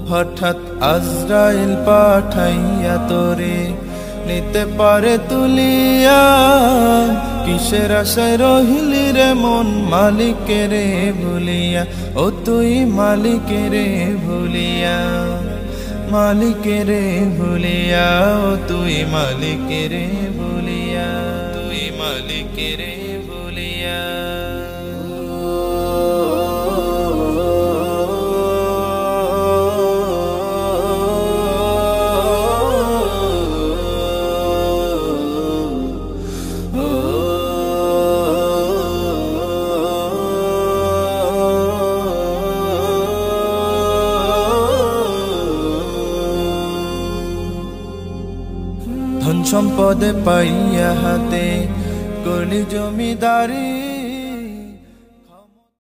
হঠাৎ আজরাইল পাঠাইয়া তোরে নিতে পারে তুলিয়া, কিসের আশায় রহিলি রে মন মালিকেরে ভুলিয়া, ও তুই মালিকেরে ভুলিয়া, মালিকেরে ভুলিয়া, ও তুই মালিকেরে ভুলিয়া, তুই মালিকেরে ভুলিয়া। ধন সম্পদে পাইয়া হাতে করলি জমিদারি,